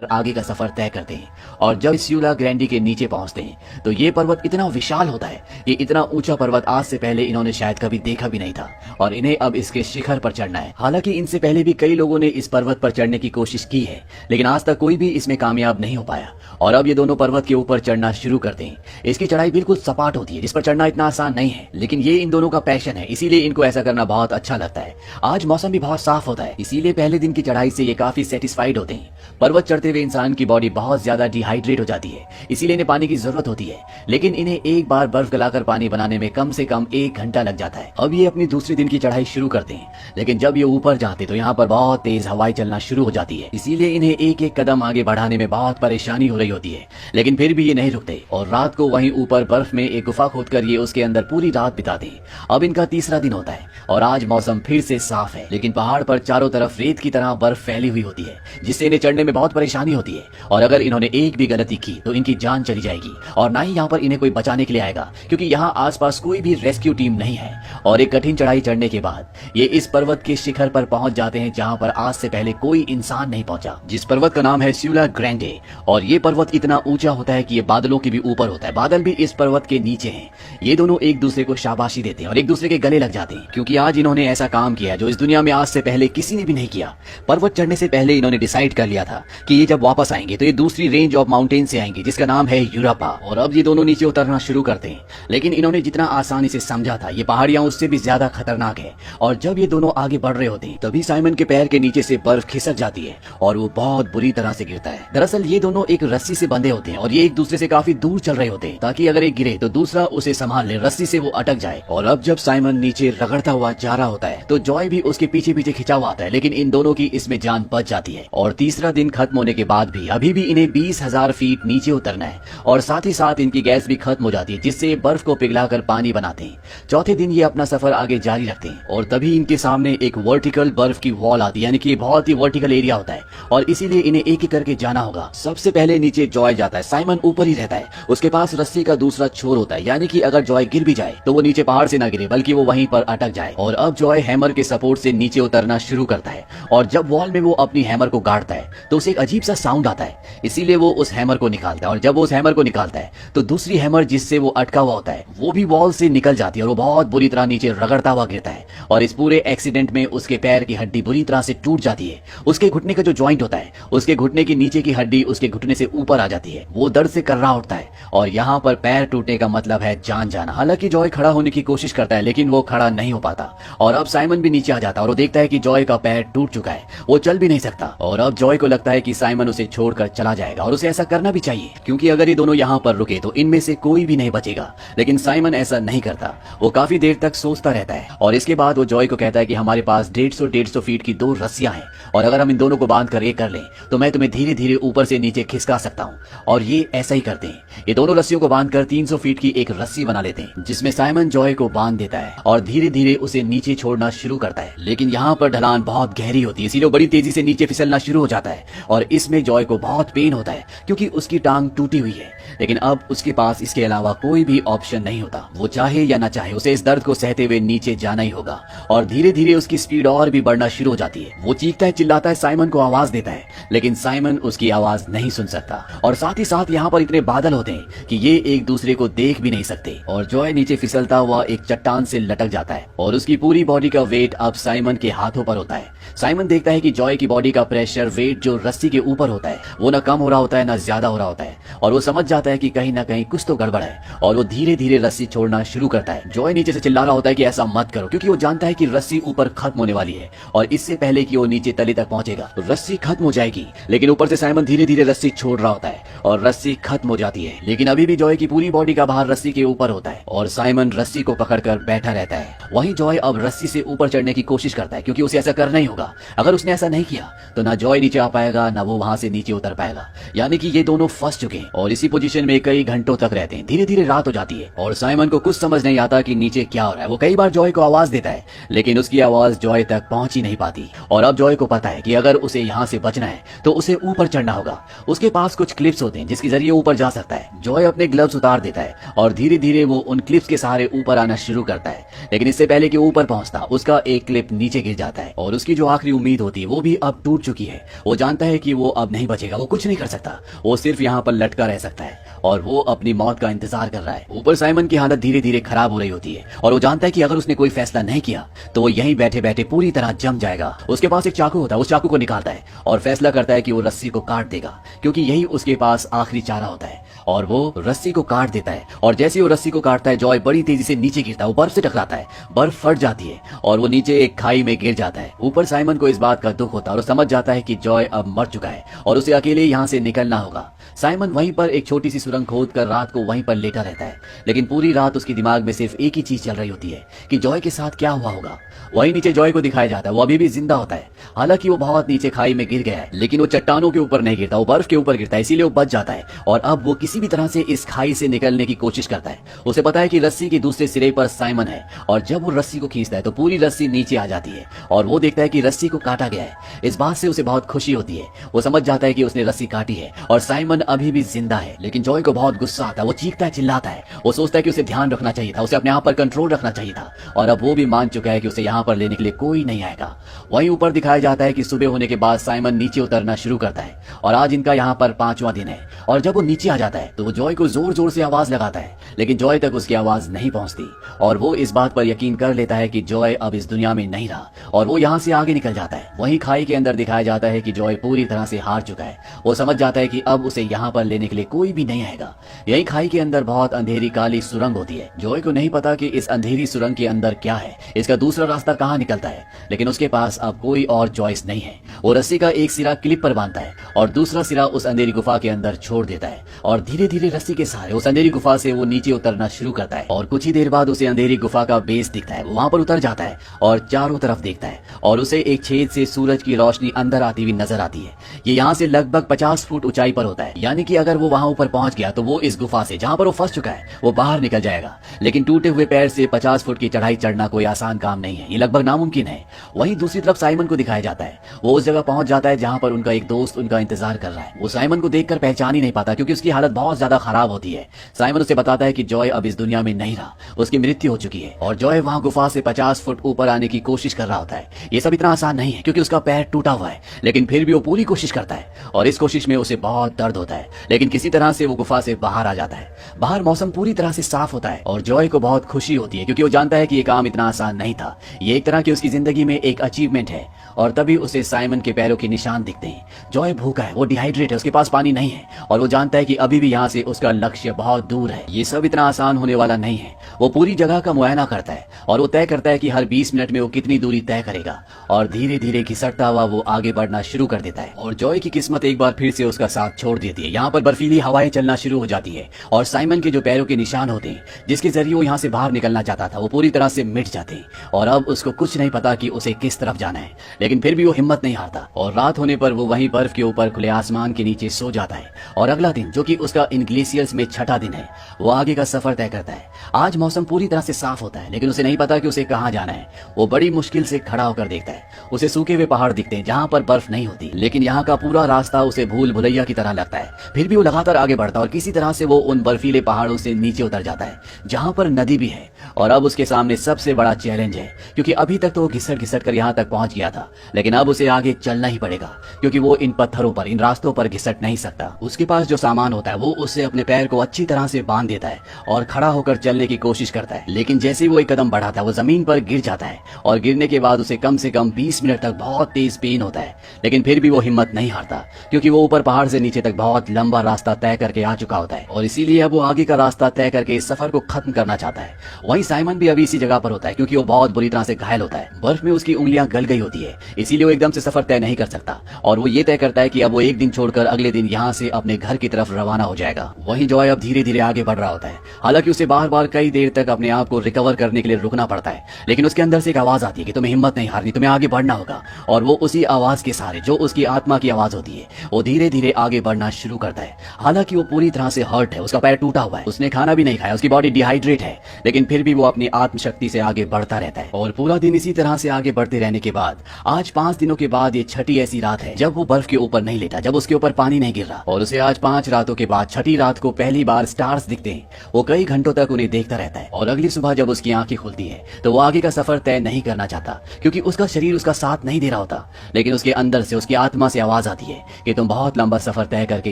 आगे का सफर तय करते हैं। और जब सियुला ग्रैंडी के नीचे पहुंचते हैं तो ये पर्वत इतना विशाल होता है। ये इतना ऊंचा पर्वत आज से पहले इन्होंने शायद कभी देखा भी नहीं था और इन्हें अब इसके शिखर पर चढ़ना है। हालांकि इनसे पहले भी कई लोगों ने इस पर्वत पर चढ़ने की कोशिश की है, लेकिन आज तक कोई भी इसमें कामयाब नहीं हो पाया। और अब ये दोनों पर्वत के ऊपर चढ़ना शुरू करते हैं। इसकी चढ़ाई बिल्कुल सपाट होती है, जिस पर चढ़ना इतना आसान नहीं है, लेकिन ये इन दोनों का पैशन है, इसीलिए इनको ऐसा करना बहुत अच्छा लगता है। आज मौसम भी बहुत साफ होता है, इसीलिए पहले दिन की चढ़ाई से ये काफी सेटिस्फाइड होते हैं। पर्वत चढ़ते हुए इंसान की बॉडी बहुत ज्यादा डिहाइड्रेट हो जाती है, इसीलिए इन्हें पानी की जरूरत होती है, लेकिन इन्हें एक बार बर्फ गलाकर पानी बनाने में कम से कम 1 घंटा लग जाता है। अब ये अपनी दूसरे दिन की चढ़ाई शुरू करते हैं, लेकिन जब ये ऊपर जाते तो यहाँ पर बहुत तेज हवाएं चलना शुरू हो जाती है, इसीलिए इन्हें एक एक कदम आगे बढ़ाने में बहुत परेशानी हो रही होती है। लेकिन फिर भी ये नहीं रुकते और रात को वहीं ऊपर बर्फ में एक गुफा खोदकर ये उसके अंदर पूरी रात बिताते हैं। अब इनका तीसरा दिन होता है और आज मौसम फिर से साफ है, लेकिन पहाड़ पर चारों तरफ रेत की तरह बर्फ फैली हुई होती है, जिससे इन्हें चढ़ने में बहुत परेशानी होती है। और अगर इन्होंने एक भी गलती की तो इनकी जान चली जाएगी और ना ही यहाँ पर इन्हें कोई बचाने के लिए आएगा, क्योंकि यहाँ आसपास कोई भी रेस्क्यू टीम नहीं है। और एक कठिन चढ़ाई चढ़ने के बाद ये इस पर्वत के शिखर पर पहुंच जाते हैं, जहाँ पर आज से पहले कोई इंसान नहीं पहुंचा, जिस पर्वत का नाम है सियुला ग्रैंडे। और ये पर्वत इतना ऊंचा होता है कि ये बादलों के भी ऊपर होता है, बादल भी इस पर्वत के नीचे हैं। ये दोनों एक दूसरे को शाबाशी देते हैं और एक दूसरे के गले लग जाते हैं, क्योंकि आज इन्होंने ऐसा काम किया जो इस दुनिया में आज से पहले किसी ने भी नहीं किया। पर्वत चढ़ने से पहले इन्होंने डिसाइड कर लिया था कि ये जब वापस आएंगे तो ये दूसरी रेंज ऑफ माउंटेन से आएंगे, जिसका नाम है यूरोपा। और अब ये दोनों नीचे उतरना शुरू करते हैं, लेकिन इन्होंने जितना आसानी से समझा था ये पहाड़ियां उससे भी ज्यादा खतरनाक है। और जब ये दोनों आगे बढ़ रहे होते हैं तभी साइमन के पैर के नीचे से बर्फ खिसक जाती है और वो बहुत बुरी तरह से गिरता है। दरअसल ये दोनों एक रस्सी से बंधे होते हैं और ये एक दूसरे से काफी दूर चल रहे होते हैं, ताकि अगर एक गिरे तो दूसरा उसे संभाल ले, रस्सी से वो अटक जाए। और अब जब साइमन नीचे रगड़ता हुआ जा रहा होता है तो जॉय भी उसके पीछे पीछे खिंचा हुआ आता है, लेकिन इन दोनों की इसमें जान बच जाती है। और तीसरा दिन खत्म होने के बाद भी अभी भी इन्हें 20,000 फीट नीचे उतरना है और साथ ही साथ इनकी गैस भी खत्म हो जाती है, जिससे बर्फ को पिघलाकर पानी बनाते हैं। चौथे दिन ये अपना सफर आगे जारी रखते हैं और तभी इनके सामने एक वर्टिकल बर्फ की वॉल आती है, यानी कि बहुत ही वर्टिकल एरिया होता है और इसीलिए इन्हें एक एक करके जाना होगा। सबसे पहले नीचे जॉय जाता है, साइमन ऊपर ही रहता है, उसके पास रस्सी का दूसरा छोर होता है, यानी कि अगर जॉय गिर भी जाए तो वो नीचे पहाड़ से ना गिरे बल्कि वो वहीं पर अटक जाए। और अब जॉय हैमर के सपोर्ट से नीचे उतरना शुरू करता है और जब वॉल में वो अपनी हैमर को गाड़ता है तो उसे एक अजीब सा साउंड आता है, इसीलिए वो उस हैमर को निकालता है। और जब वो उस हैमर को निकालता है तो दूसरी हैमर जिससे वो अटका हुआ होता है वो भी वॉल से निकल जाती है और वो बहुत बुरी तरह नीचे रगड़ता हुआ गिरता है। और इस पूरे एक्सीडेंट में उसके पैर की हड्डी बुरी तरह से टूट जाती है। उसके घुटने का जो जॉइंट होता है, उसके घुटने की नीचे की हड्डी उसके घुटने से ऊपर आ जाती है। वो दर्द से कर्रा उठता है और यहाँ पर पैर टूटने का मतलब है जान जाना। हालांकि जॉय खड़ा होने की कोशिश करता है, लेकिन वो खड़ा नहीं हो पाता। और अब साइमन भी नीचे आ जाता है और वो देखता है कि जॉय का पैर टूट चुका है, वो चल भी नहीं सकता। और अब जॉय को लगता है कि साइमन उसे छोड़कर चला जाएगा और उसे ऐसा करना भी चाहिए, क्योंकि अगर ये दोनों यहाँ पर रुके तो इनमें से कोई भी नहीं बचेगा। लेकिन साइमन ऐसा नहीं करता, वो काफी देर तक सोचता रहता है और इसके बाद वो जॉय को कहता है कि हमारे पास 150 फीट की 2 रस्सियां हैं और अगर हम इन दोनों को बांध कर एक कर लें तो मैं तुम्हें धीरे धीरे ऊपर से नीचे खिसका सकता हूँ। और ये ऐसा ही करते हैं, ये दोनों रस्सियों को बांधकर 300 फीट की एक रस्सी बना लेते हैं, जिसमें साइमन जॉय को बांध देता है और धीरे धीरे उसे नीचे छोड़ना शुरू करता है। लेकिन यहाँ पर ढलान बहुत गहरी होती है, इसीलिए बड़ी तेजी से नीचे फिसलना शुरू हो जाता है और इसमें जॉय को बहुत पेन होता है, क्योंकि उसकी टांग टूटी हुई है। लेकिन अब उसके पास इसके अलावा कोई भी ऑप्शन नहीं होता, वो चाहे या ना चाहे उसे इस दर्द को सहते हुए नीचे जाना ही होगा। और धीरे धीरे उसकी स्पीड और भी बढ़ना शुरू हो जाती है। वो चीखता है, चिल्लाता है, साइमन को आवाज देता है, लेकिन साइमन उसकी आवाज नहीं सुन सकता। और साथ ही साथ यहाँ पर इतने बादल होते हैं कि ये एक दूसरे को देख भी नहीं सकते। और जॉय नीचे फिसलता हुआ एक चट्टान से लटक जाता है और उसकी पूरी बॉडी का वेट अब साइमन के हाथों पर होता है। साइमन देखता है कि जॉय की बॉडी का प्रेशर, वेट जो रस्सी के ऊपर होता है वो ना कम हो रहा होता है ना ज्यादा हो रहा होता है, और वो समझ जाता है कि कहीं ना कहीं कुछ तो गड़बड़ है और वो धीरे धीरे रस्सी छोड़ना शुरू करता है। जॉय नीचे से चिल्ला रहा होता है कि ऐसा मत करो, क्योंकि वो जानता है कि रस्सी ऊपर खत्म होने वाली है और इससे पहले कि वो नीचे तले तक पहुंचेगा तो रस्सी खत्म हो जाएगी। लेकिन ऊपर से साइमन धीरे धीरे रस्सी छोड़ रहा होता है और रस्सी खत्म हो जाती है, लेकिन अभी भी जॉय की पूरी बॉडी का भार रस्सी के ऊपर होता है और साइमन रस्सी को पकड़कर बैठा रहता है। वहीं जॉय अब रस्सी से ऊपर चढ़ने की कोशिश करता है, क्योंकि उसे ऐसा करना ही होगा। अगर उसने ऐसा नहीं किया तो ना जॉय नीचे आ पाएगा ना वो वहां से नीचे उतर पाएगा, यानी कि ये दोनों फंस चुके हैं और इसी पोजीशन में कई घंटों तक रहते हैं। धीरे धीरे रात हो जाती है और साइमन को कुछ समझ नहीं आता कि नीचे क्या हो रहा है। वो कई बार जॉय को आवाज देता है, लेकिन उसकी आवाज जॉय तक पहुंच ही नहीं पाती। और अब जॉय को पता है कि अगर उसे यहाँ से बचना है तो उसे ऊपर चढ़ना होगा। उसके पास कुछ क्लिप्स होते हैं जिसके जरिए ऊपर जा सकता है। जॉय अपने ग्लव्स उतार देता है और धीरे धीरे वो उन क्लिप्स के सहारे ऊपर आना शुरू करता है, लेकिन इससे पहले कि ऊपर पहुंचता उसका एक क्लिप नीचे गिर जाता है और उसकी जो आखिरी उम्मीद होती है वो भी अब टूट चुकी है। वो जानता है कि वो अब नहीं बचेगा, वो कुछ नहीं कर सकता, वो सिर्फ यहाँ पर लटका रह सकता है और वो अपनी मौत का इंतजार कर रहा है। ऊपर साइमन की हालत धीरे धीरे खराब हो रही होती है और वो जानता है कि अगर उसने कोई फैसला नहीं किया तो वो यहीं बैठे बैठे पूरी तरह जम जाएगा। उसके पास एक चाकू होता है, उस चाकू को निकालता है और फैसला करता है कि वो रस्सी को काट देगा, क्योंकि यही उसके पास आखिरी चारा होता है। और वो रस्सी को काट देता है और जैसे ही वो रस्सी को काटता है जॉय बड़ी तेजी से नीचे गिरता है, वो बर्फ से टकराता है, बर्फ फट जाती है और वो नीचे एक खाई में गिर जाता है। ऊपर साइमन को इस बात का दुख होता है और वो समझ जाता है कि जॉय अब मर चुका है और उसे अकेले यहाँ से निकलना होगा। साइमन वहीं पर एक छोटी सी सुरंग खोद कर रात को वहीं पर लेटा रहता है, लेकिन पूरी रात उसके दिमाग में सिर्फ एक ही चीज चल रही होती है कि जॉय के साथ क्या हुआ होगा। वहीं नीचे जॉय को दिखाया जाता है, वो अभी भी जिंदा होता है। हालांकि वो बहुत नीचे खाई में गिर गया है, लेकिन वो चट्टानों के ऊपर नहीं गिरता, वो बर्फ के ऊपर गिरता है, इसीलिए वो बच जाता है और अब वो किसी भी तरह से इस खाई से निकलने की कोशिश करता है। उसे पता है कि रस्सी के दूसरे सिरे पर साइमन है और जब वो रस्सी को खींचता है तो पूरी रस्सी नीचे आ जाती है और वो देखता है कि रस्सी को काटा गया है। इस बात से उसे बहुत खुशी होती है, वो समझ जाता है कि उसने रस्सी काटी है और साइमन अभी भी जिंदा है। लेकिन जॉय को बहुत गुस्सा आता है, वो चीखता है, चिल्लाता है, वो सोचता है कि उसे ध्यान रखना चाहिए था, उसे अपने आप पर कंट्रोल रखना चाहिए था और अब वो भी मान चुका है कि उसे यहाँ पर लेने के लिए कोई नहीं आएगा। वहीं ऊपर दिखाया जाता है कि सुबह होने के बाद साइमन नीचे उतरना शुरू करता है और आज इनका यहाँ पर 5वां दिन है और जब वो नीचे आ जाता है तो वो जॉय को जोर जोर से आवाज लगाता है, लेकिन जॉय तक उसकी आवाज नहीं पहुंचती और वो इस बात पर यकीन कर लेता है कि जॉय अब इस दुनिया में नहीं रहा और वो यहाँ से आगे निकल जाता है। वहीं खाई के अंदर दिखाया जाता है कि जॉय पूरी तरह से हार चुका है, वो समझ जाता है कि अब उसे यहाँ पर लेने के लिए कोई भी नहीं आएगा। यही खाई के अंदर बहुत अंधेरी काली सुरंग होती है। जॉय को नहीं पता कि इस अंधेरी सुरंग के अंदर क्या है, इसका दूसरा रास्ता कहाँ निकलता है, लेकिन उसके पास अब कोई और चॉइस नहीं है। वो रस्सी का एक सिरा क्लिप पर बांधता है और दूसरा सिरा उस अंधेरी गुफा के अंदर छोड़ देता है और धीरे धीरे रस्सी के सहारे उस अंधेरी गुफा से वो नीचे उतरना शुरू करता है और कुछ ही देर बाद उसे अंधेरी गुफा का बेस दिखता है। वो वहां पर उतर जाता है और चारों तरफ देखता है और उसे एक छेद से सूरज की रोशनी अंदर आती हुई नजर आती है। ये यहाँ से लगभग 50 फुट ऊंचाई पर होता है, यानी कि अगर वो वहां ऊपर पहुंच गया तो वो इस गुफा से जहां पर वो फंस चुका है वो बाहर निकल जाएगा। लेकिन टूटे हुए पैर से 50 फुट की चढ़ाई चढ़ना कोई आसान काम नहीं है, ये लगभग नामुमकिन है। वहीं दूसरी तरफ साइमन को दिखाया जाता है, वो उस जगह पहुंच जाता है जहां पर उनका एक दोस्त उनका इंतजार कर रहा है। वो साइमन को देखकर पहचान ही नहीं पाता क्योंकि उसकी हालत बहुत ज्यादा खराब होती है। साइमन उसे बताता है कि जॉय अब इस दुनिया में नहीं रहा, उसकी मृत्यु हो चुकी है और जॉय वहां गुफा से 50 फुट ऊपर आने की कोशिश कर रहा होता है। ये सब इतना आसान नहीं है क्योंकि उसका पैर टूटा हुआ है, लेकिन फिर भी वो पूरी कोशिश करता है और इस कोशिश में उसे बहुत दर्द होता है, लेकिन किसी तरह से वो गुफा से बाहर आ जाता है। बाहर मौसम पूरी तरह से साफ होता है और जॉय को बहुत खुशी होती है क्योंकि वो जानता है कि ये काम इतना आसान नहीं था, ये एक तरह की उसकी जिंदगी में एक अचीवमेंट है। और तभी उसे साइमन के पैरों के निशान दिखते हैं। जॉय भूखा है, वो डिहाइड्रेट है, उसके पास पानी नहीं है और वो जानता है कि अभी भी यहाँ से उसका लक्ष्य बहुत दूर है, ये सब इतना आसान होने वाला नहीं है। वो पूरी जगह का मुआयना करता है और वो तय करता है कि हर 20 मिनट में वो कितनी दूरी तय करेगा और धीरे धीरे घिसटता हुआ वो आगे बढ़ना शुरू कर देता है। और जॉय की किस्मत एक बार फिर से उसका साथ छोड़ देती है। यहाँ पर बर्फीली हवाएं चलना शुरू हो जाती है और साइमन के जो पैरों के निशान होते हैं जिसके जरिए वो यहाँ से बाहर निकलना चाहता था वो पूरी तरह से मिट जाते हैं और अब उसको कुछ नहीं पता कि उसे किस तरफ जाना है, लेकिन फिर भी वो हिम्मत नहीं हारता और रात होने पर वो वहीं बर्फ के ऊपर खुले आसमान के नीचे सो जाता है। और अगला दिन जो कि उसका इन ग्लेशियर्स में 6वां दिन है, वो आगे का सफर तय करता है। आज मौसम पूरी तरह से साफ होता है, लेकिन उसे नहीं पता कि उसे कहाँ जाना है। वो बड़ी मुश्किल से खड़ा होकर देखता है, उसे सूखे हुए पहाड़ दिखते हैं जहाँ पर बर्फ नहीं होती, लेकिन यहाँ का पूरा रास्ता उसे भूल भुलैया की तरह लगता है। फिर भी वो लगातार आगे बढ़ता है और किसी तरह से वो उन बर्फीले पहाड़ों से नीचे उतर जाता है जहाँ पर नदी भी है। और अब उसके सामने सबसे बड़ा चैलेंज है क्योंकि अभी तक तो वो घिसट घिसट कर यहाँ तक पहुंच गया था, लेकिन अब उसे आगे चलना ही पड़ेगा क्योंकि वो इन पत्थरों पर, इन रास्तों पर घिसट नहीं सकता। उसके पास जो सामान होता है वो उससे अपने पैर को अच्छी तरह से बांध देता है और खड़ा होकर चलने की कोशिश करता है, लेकिन जैसे ही वो एक कदम बढ़ाता है वो जमीन पर गिर जाता है और गिरने के बाद उसे कम से कम 20 मिनट तक बहुत तेज पेन होता है। लेकिन फिर भी वो हिम्मत नहीं हारता क्योंकि वो ऊपर पहाड़ से नीचे तक बहुत लंबा रास्ता तय करके आ चुका होता है और इसीलिए अब वो आगे का रास्ता तय करके इस सफर को खत्म करना चाहता है। वहीं साइमन भी अभी इसी जगह पर होता है क्योंकि वो बहुत बुरी तरह से घायल होता है। बर्फ में उसकी उंगलियां गल गई होती है, इसीलिए वो एकदम से सफर तय नहीं कर सकता और वो ये तय करता है कि अब वो एक दिन छोड़कर अगले दिन यहाँ से अपने घर की तरफ रवाना हो जाएगा। वहीं जॉय अब धीरे धीरे आगे बढ़ रहा होता है, हालांकि उसे बार बार कई देर तक अपने आप को रिकवर करने के लिए रुकना पड़ता है, लेकिन उसके अंदर से एक आवाज आती है कि तुम्हें हिम्मत नहीं हारनी, तुम्हें आगे बढ़ना होगा। और वो उसी आवाज के सहारे, जो उसकी आत्मा की आवाज होती है, वो धीरे धीरे आगे बढ़ना शुरू करता है। हालांकि वो पूरी तरह से हर्ट है, उसका पैर टूटा हुआ है, उसने खाना भी नहीं खाया, उसकी बॉडी डिहाइड्रेट है, लेकिन फिर भी वो अपनी आत्मशक्ति से आगे बढ़ता रहता है। और पूरा दिन इसी तरह से आगे बढ़ते रहने के बाद आज 5 दिनों के बाद ये छठी ऐसी रात है जब वो बर्फ के ऊपर नहीं लेटा, जब उसके ऊपर पानी नहीं गिर रहा, और उसे आज 5 रातों के बाद छठी रात को पहली बार स्टार्स दिखते हैं। वो कई घंटों तक उन्हें देखता रहता है और अगली सुबह जब उसकी आंखें खुलती है तो वो आगे का सफर तय नहीं करना चाहता, क्योंकि उसका शरीर उसका साथ नहीं दे रहा होता। लेकिन उसके अंदर से, उसकी आत्मा से आवाज आती है कि तुम बहुत लंबा सफर तय करके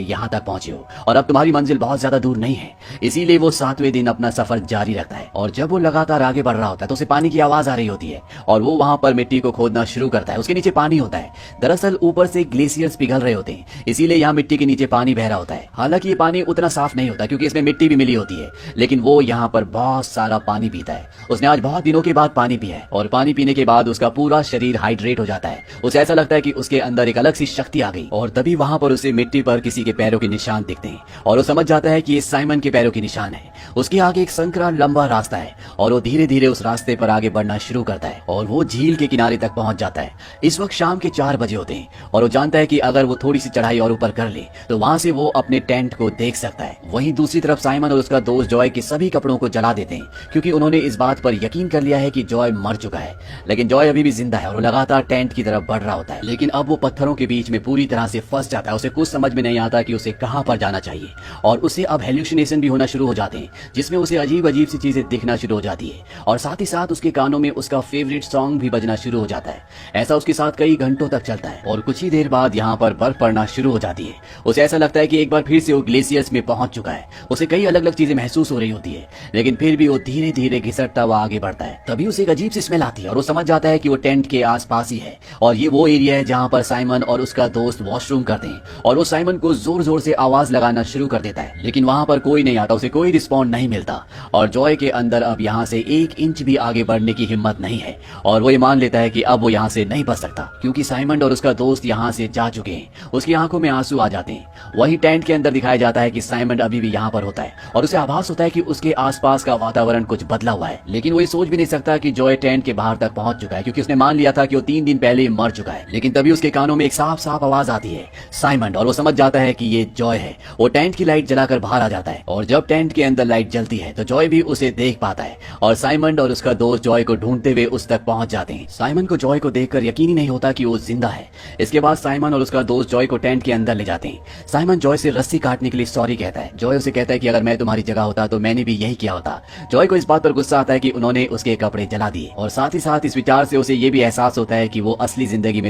यहाँ तक पहुंचे हो और अब तुम्हारी मंजिल बहुत ज्यादा दूर नहीं है। इसीलिए वो 7वें दिन अपना सफर जारी रखता है, और जब वो लगातार आगे बढ़ रहा होता है तो उसे पानी की आवाज आ रही होती है और वो वहां पर मिट्टी को खोदना शुरू करता है। उसके नीचे पानी होता है। दरअसल ऊपर से ग्लेशियर्स पिघल रहे होते हैं, इसीलिए यहाँ मिट्टी के नीचे पानी बह रहा होता है। हालांकि ये पानी उतना साफ नहीं होता क्योंकि इसमें मिट्टी भी मिली होती है, लेकिन वो यहाँ पर बहुत सारा पानी पीता है। उसने आज बहुत दिनों के बाद पानी पिया है और पानी पीने के बाद उसका पूरा शरीर हाइड्रेट हो जाता है। उसे ऐसा लगता है कि उसके अंदर एक अलग सी शक्ति आ गई, और तभी वहां पर उसे मिट्टी पर किसी के पैरों के निशान दिखते हैं और वो समझ जाता है कि ये साइमन के पैरों के निशान है। उसके आगे एक संकरा लंबा रास्ता है और वो धीरे धीरे उस रास्ते पर आगे बढ़ना शुरू करता है और वो झील के किनारे तक पहुंच जाता है। इस वक्त शाम के 4 बजे होते हैं और वो जानता है कि अगर वो थोड़ी सी चढ़ाई और ऊपर कर ले तो वहां से वो अपने टेंट को देख सकता है। वहीं दूसरी तरफ साइमन और उसका दोस्त जॉय के सभी कपड़ों को जला देते हैं, क्योंकि उन्होंने इस बात पर यकीन कर लिया है कि जॉय मर चुका है। लेकिन जॉय अभी भी जिंदा है और वो लगातार टेंट की तरफ बढ़ रहा होता है। लेकिन अब वो पत्थरों के बीच में पूरी तरह से फंस जाता है। उसे कुछ समझ में नहीं आता कि उसे कहां पर जाना चाहिए, और उसे अब हेल्यूसिनेशन भी होना शुरू हो जाते हैं, जिसमें उसे अजीब अजीब सी चीजें दिखना शुरू हो जाती है, और साथ ही साथ उसके कानों में उसका फेवरेट सॉन्ग भी बजना शुरू हो जाता है। ऐसा उसके साथ कई घंटों तक चलता है और कुछ ही देर बाद यहाँ पर बर्फ पड़ना शुरू हो जाती है। उसे ऐसा लगता है कि एक बार फिर से वो ग्लेशियर्स में पहुंच चुका है। उसे कई अलग अलग चीजें महसूस हो रही होती है, लेकिन फिर भी वो धीरे धीरे घिसटता हुआ आगे बढ़ता है। तभी उसे एक अजीब सी स्मेल आती है और वो समझ जाता है कि वो टेंट के आसपास ही है, और ये वो एरिया है जहाँ पर साइमन और उसका दोस्त वॉशरूम करते हैं। और वो साइमन को जोर जोर से आवाज लगाना शुरू कर देता है, लेकिन वहां पर कोई नहीं आता, उसे कोई रिस्पॉन्ड नहीं मिलता। और जॉय के अंदर अब यहाँ से 1 इंच भी आगे बढ़ने की हिम्मत नहीं है, और वो ये मान लेता है कि अब वो यहाँ से नहीं बच सकता, क्योंकि साइमन और उसका दोस्त यहाँ से जा चुके हैं। उसकी आंखों में आंसू आ जाते हैं। वही टेंट के अंदर दिखाया जाता है कि साइमन अभी भी यहाँ पर होता है और उसे आभास होता है कि उसके आसपास का वातावरण कुछ बदला हुआ है। लेकिन वो ये सोच भी नहीं सकता कि जॉय टेंट के बाहर तक पहुंच चुका है, क्योंकि उसने मान लिया था कि वो 3 दिन पहले मर चुका है। लेकिन तभी उसके कानों में एक साफ साफ आवाज आती है, साइमन, और वो समझ जाता है कि ये जॉय है। वो टेंट की लाइट जलाकर बाहर आ जाता है, और जब टेंट के अंदर लाइट जलती है तो जॉय भी उसे देख पाता है, और साइमन और उसका दोस्त जॉय को ढूंढते हुए उस तक पहुंच जाते हैं। साइमन को जॉय को देखकर यकीन ही नहीं होता कि वो जिंदा है। इसके बाद साइमन और उसका दोस्त जॉय को टेंट के अंदर ले जाते हैं। साइमन जॉय से रस्सी काटने के लिए सॉरी कहता है। जॉय उसे कहता है कि अगर मैं तुम्हारी जगह होता तो मैंने भी यही किया होता। जॉय को इस बात पर गुस्सा आता है कि उन्होंने उसके कपड़े जला दिए, और साथ ही साथ इस विचार से उसे ये भी एहसास होता है कि वो असली जिंदगी में